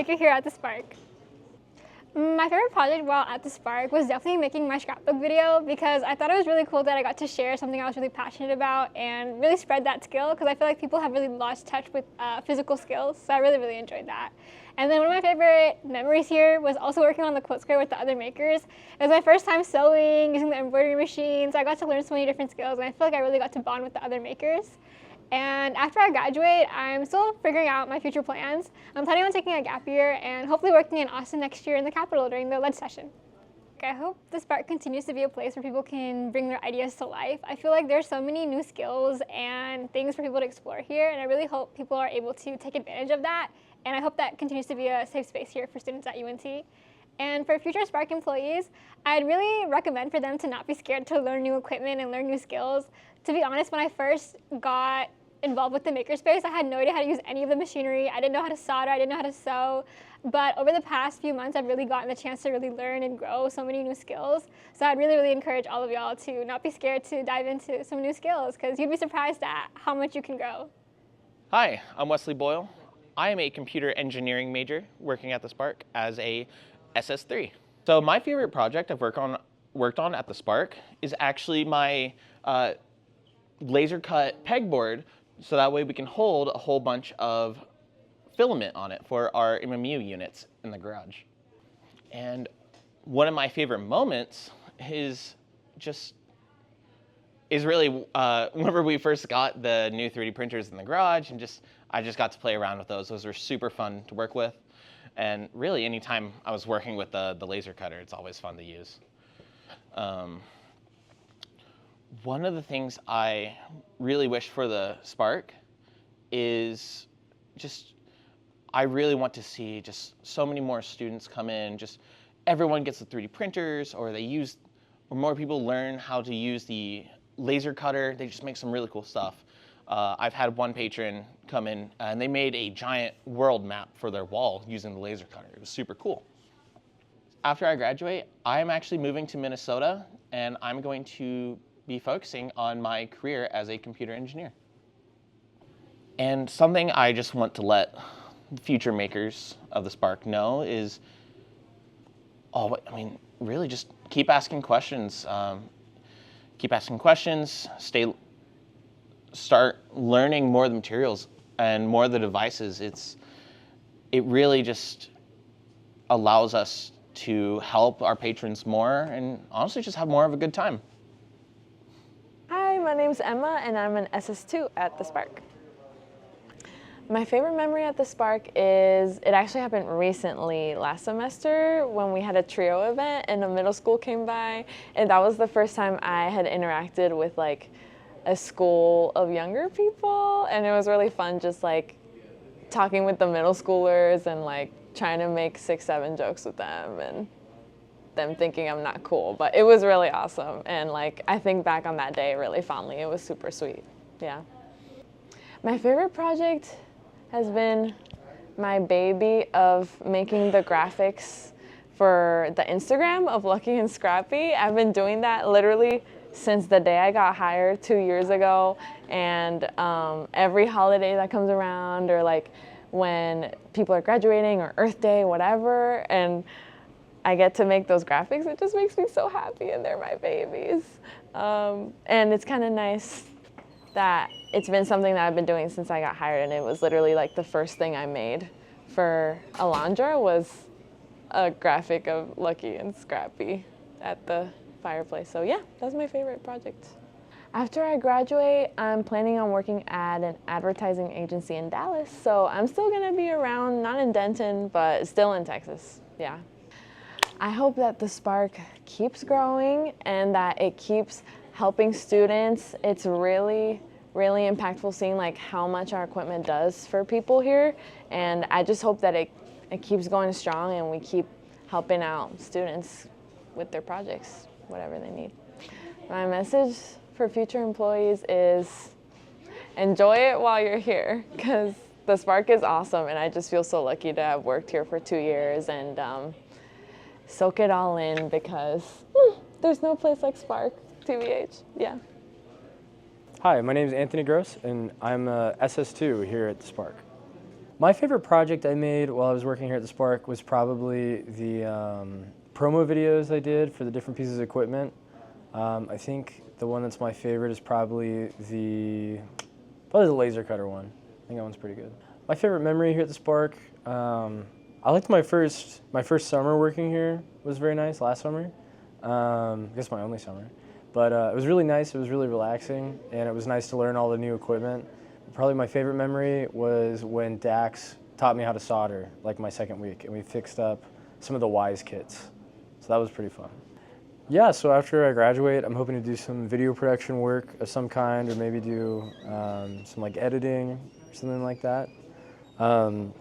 maker here at the Spark. My favorite project while at the Spark was definitely making my scrapbook video because I thought it was really cool that I got to share something I was really passionate about and really spread that skill because I feel like people have really lost touch with physical skills, so I really enjoyed that. And then one of my favorite memories here was also working on the quote square with the other makers. It was my first time sewing, using the embroidery machine, so I got to learn so many different skills and I feel like I really got to bond with the other makers. And after I graduate, I'm still figuring out my future plans. I'm planning on taking a gap year and hopefully working in Austin next year in the Capitol during the lead session. I hope the Spark continues to be a place where people can bring their ideas to life. I feel like there's so many new skills and things for people to explore here, and I really hope people are able to take advantage of that. And I hope that continues to be a safe space here for students at UNT. And for future Spark employees, I'd really recommend for them to not be scared to learn new equipment and learn new skills. To be honest, when I first got involved with the makerspace, I had no idea how to use any of the machinery. I didn't know how to solder, I didn't know how to sew. But over the past few months, I've really gotten the chance to really learn and grow so many new skills. So I'd really encourage all of y'all to not be scared to dive into some new skills because you'd be surprised at how much you can grow. Hi, I'm Wesley Boyle. I am a computer engineering major working at the Spark as a SS3. So my favorite project I've worked on at the Spark is actually my laser cut pegboard, so that way we can hold a whole bunch of filament on it for our MMU units in the garage. And one of my favorite moments is really whenever we first got the new 3D printers in the garage, and I just got to play around with those. Those were super fun to work with. And really, anytime I was working with the laser cutter, it's always fun to use. One of the things I really wish for the Spark is I really want to see just so many more students come in, just everyone gets the 3D printers, or more people learn how to use the laser cutter. They just make some really cool stuff. I've had one patron come in and they made a giant world map for their wall using the laser cutter. It was super cool. After I graduate, I'm actually moving to Minnesota and I'm going to be focusing on my career as a computer engineer. And something I just want to let future makers of the Spark know is, really just keep asking questions. Start learning more of the materials and more of the devices. It really just allows us to help our patrons more and honestly just have more of a good time. Hi, my name's Emma and I'm an SS2 at the Spark. My favorite memory at the Spark is, it actually happened recently last semester when we had a trio event and a middle school came by, and that was the first time I had interacted with like a school of younger people, and it was really fun just like talking with the middle schoolers and like trying to make 6-7 jokes with them and them thinking I'm not cool, but it was really awesome. And like I think back on that day really fondly. It was super sweet. Yeah. My favorite project has been my baby of making the graphics for the Instagram of Lucky and Scrappy. I've been doing that literally since the day I got hired 2 years ago, and every holiday that comes around, or like when people are graduating or Earth Day, whatever, and I get to make those graphics, it just makes me so happy, and they're my babies. And it's kind of nice that it's been something that I've been doing since I got hired, and it was literally like the first thing I made for Alondra was a graphic of Lucky and Scrappy at the fireplace. So yeah, that's my favorite project. After I graduate, I'm planning on working at an advertising agency in Dallas, so I'm still gonna be around, not in Denton, but still in Texas, yeah. I hope that the Spark keeps growing and that it keeps helping students. It's really impactful seeing like how much our equipment does for people here, and I just hope that it keeps going strong and we keep helping out students with their projects, whatever they need. My message for future employees is enjoy it while you're here, because the Spark is awesome and I just feel so lucky to have worked here for 2 years, and soak it all in because there's no place like Spark, TBH, yeah. Hi, my name is Anthony Gross and I'm a SS2 here at the Spark. My favorite project I made while I was working here at the Spark was probably the promo videos I did for the different pieces of equipment. I think the one that's my favorite is probably the laser cutter one. I think that one's pretty good. My favorite memory here at the Spark, I liked my first summer working here. Was very nice last summer. I guess my only summer. But it was really nice, it was really relaxing, and it was nice to learn all the new equipment. Probably my favorite memory was when Dax taught me how to solder, like my second week, and we fixed up some of the Wise kits. So that was pretty fun. Yeah, so after I graduate, I'm hoping to do some video production work of some kind, or maybe do some like editing or something like that. Something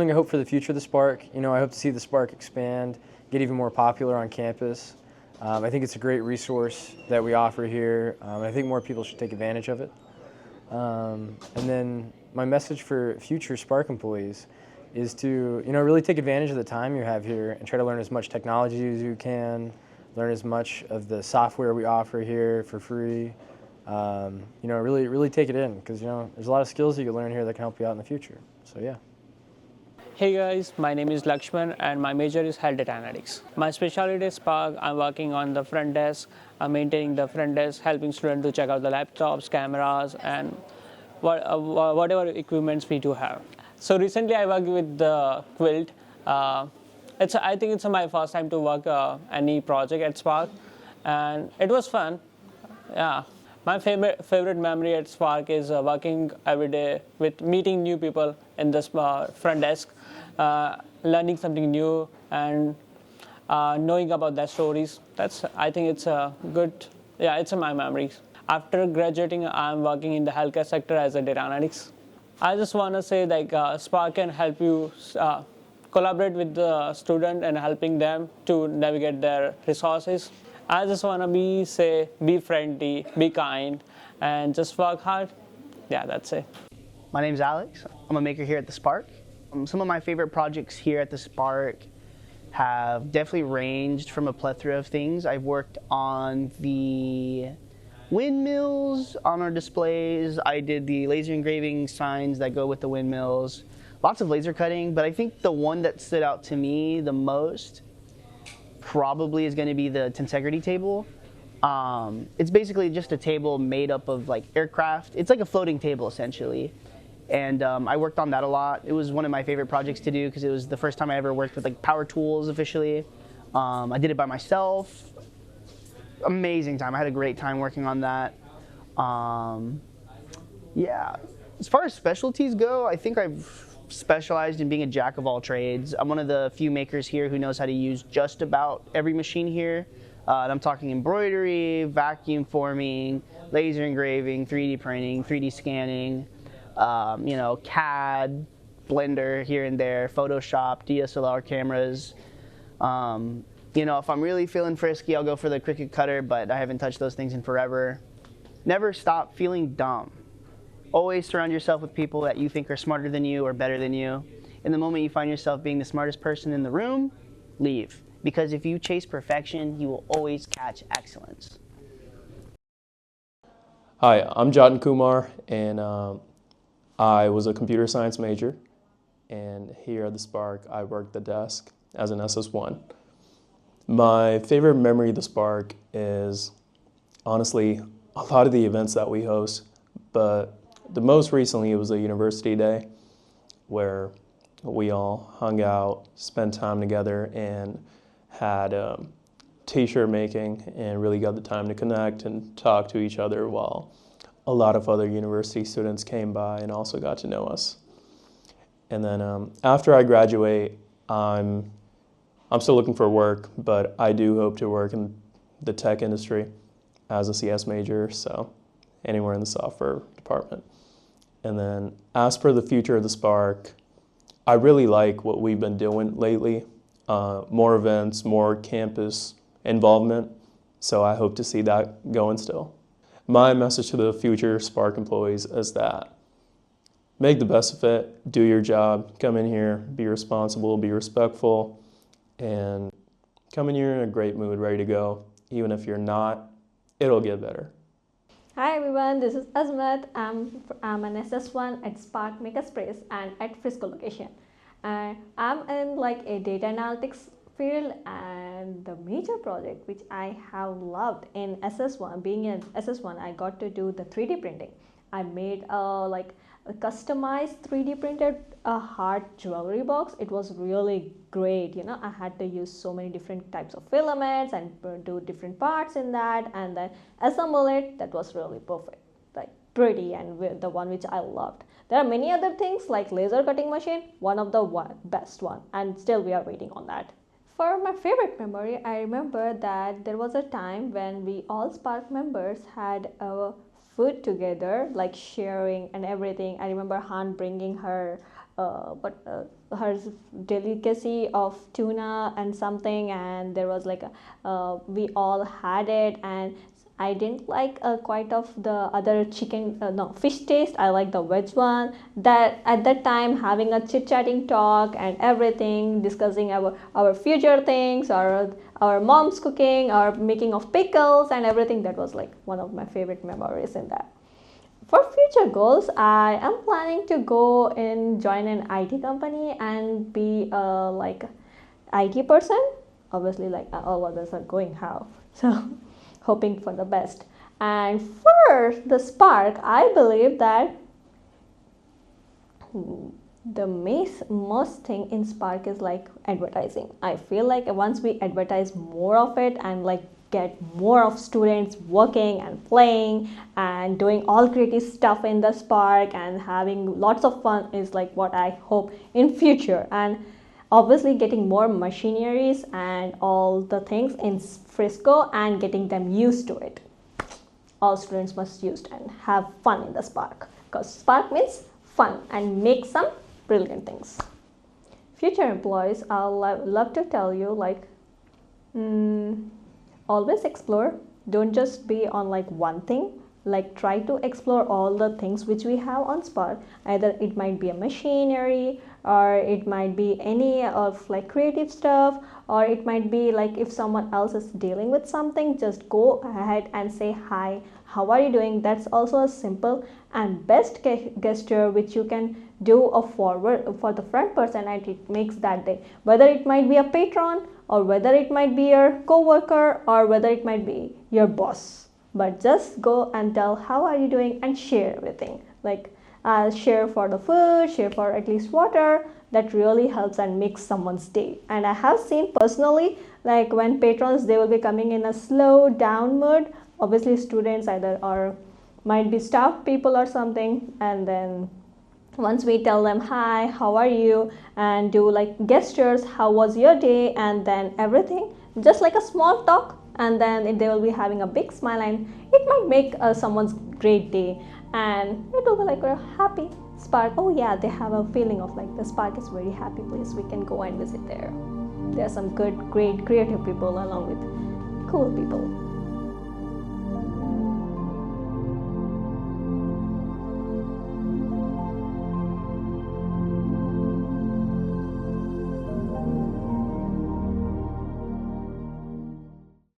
I hope for the future of the Spark, I hope to see the Spark expand, get even more popular on campus. I think it's a great resource that we offer here, and I think more people should take advantage of it. And then my message for future Spark employees is to, really take advantage of the time you have here and try to learn as much technology as you can, learn as much of the software we offer here for free. Really take it in, because, there's a lot of skills you can learn here that can help you out in the future. So yeah. Hey guys, my name is Lakshman and my major is health data analytics. My specialty is Spark. I'm working on the front desk, maintaining the front desk, helping students to check out the laptops, cameras, and whatever equipments we do have. So recently I worked with the Quilt. I think it's my first time to work any project at Spark, and it was fun. Yeah. My favorite memory at Spark is working every day with meeting new people in the front desk, learning something new, and knowing about their stories. I think it's it's my memories. After graduating, I'm working in the healthcare sector as a data analytics. I just want to say Spark can help you collaborate with the student and helping them to navigate their resources. I just want to be friendly, be kind, and just work hard. Yeah, that's it. My name's Alex. I'm a maker here at the Spark. Some of my favorite projects here at the Spark have definitely ranged from a plethora of things. I've worked on the windmills on our displays. I did the laser engraving signs that go with the windmills. Lots of laser cutting, but I think the one that stood out to me the most probably is going to be the tensegrity table. It's basically just a table made up of like aircraft. It's like a floating table essentially. And I worked on that a lot. It was one of my favorite projects to do because it was the first time I ever worked with like power tools officially. I did it by myself. Amazing time. I had a great time working on that. Yeah. As far as specialties go, I think I've specialized in being a jack of all trades. I'm one of the few makers here who knows how to use just about every machine here. And I'm talking embroidery, vacuum forming, laser engraving, 3D printing, 3D scanning, CAD, Blender here and there, Photoshop, DSLR cameras. If I'm really feeling frisky, I'll go for the Cricut cutter, but I haven't touched those things in forever. Never stop feeling dumb. Always surround yourself with people that you think are smarter than you or better than you. In the moment you find yourself being the smartest person in the room, leave. Because if you chase perfection, you will always catch excellence. Hi, I'm Jatin Kumar, and I was a computer science major. And here at the Spark, I worked the desk as an SS1. My favorite memory of the Spark is honestly a lot of the events that we host, but the most recently it was a university day where we all hung out, spent time together, and had t-shirt making and really got the time to connect and talk to each other while a lot of other university students came by and also got to know us. And then after I graduate, I'm still looking for work, but I do hope to work in the tech industry as a CS major, so anywhere in the software department. And then as for the future of the Spark, I really like what we've been doing lately. More events, more campus involvement, so I hope to see that going still. My message to the future Spark employees is that make the best of it, do your job, come in here, be responsible, be respectful, and come in here in a great mood, ready to go. Even if you're not, it'll get better. Hi everyone, this is Azmat. I'm an SS1 at Spark Makerspace and at Frisco location. And I'm in like a data analytics field, and the major project which I have loved in SS1, being in SS1, I got to do the 3D printing. I made a customized 3D printed heart jewelry box. It was really great. I had to use so many different types of filaments and do different parts in that, and then assemble it. That was really perfect, like pretty, and the one which I loved. There are many other things like laser cutting machine, one of the best one, and still we are waiting on that. For my favorite memory, I remember that there was a time when we all Spark members had a food together, like sharing and everything. I remember Han bringing her her delicacy of tuna and something, and there was like we all had it, and I didn't like quite of the other chicken, no, fish taste. I like the veg one. That at that time, having a chit-chatting talk and everything, discussing our future things, our mom's cooking, our making of pickles and everything. That was like one of my favorite memories in that. For future goals, I am planning to go and join an IT company and be like IT person. Obviously, like all others are going how. So hoping for the best. And for the Spark, I believe that the most thing in Spark is like advertising. I feel like once we advertise more of it and like get more of students working and playing and doing all creative stuff in the Spark and having lots of fun is like what I hope in future. And obviously getting more machineries and all the things in Frisco and getting them used to it. All students must use and have fun in the Spark, because Spark means fun and make some brilliant things. Future employees, I'll love to tell you like always explore. Don't just be on like one thing. Like try to explore all the things which we have on Spark. Either it might be a machinery, or it might be any of like creative stuff, or it might be like if someone else is dealing with something, just go ahead and say hi, how are you doing. That's also a simple and best gesture which you can do a forward for the front person, and it makes that day. Whether it might be a patron, or whether it might be your co-worker, or whether it might be your boss. But just go and tell how are you doing and share everything. Like share for the food, share for at least water. That really helps and makes someone's day. And I have seen personally, like when patrons, they will be coming in a slow down mood. Obviously students either or might be staff people or something, and then once we tell them hi, how are you, and do like gestures, how was your day, and then everything, just like a small talk, and then they will be having a big smile, and it might make someone's great day, and it will be like a happy Spark. Oh yeah, they have a feeling of like the Spark is a very happy place, we can go and visit there. There are some good, great, creative people along with cool people.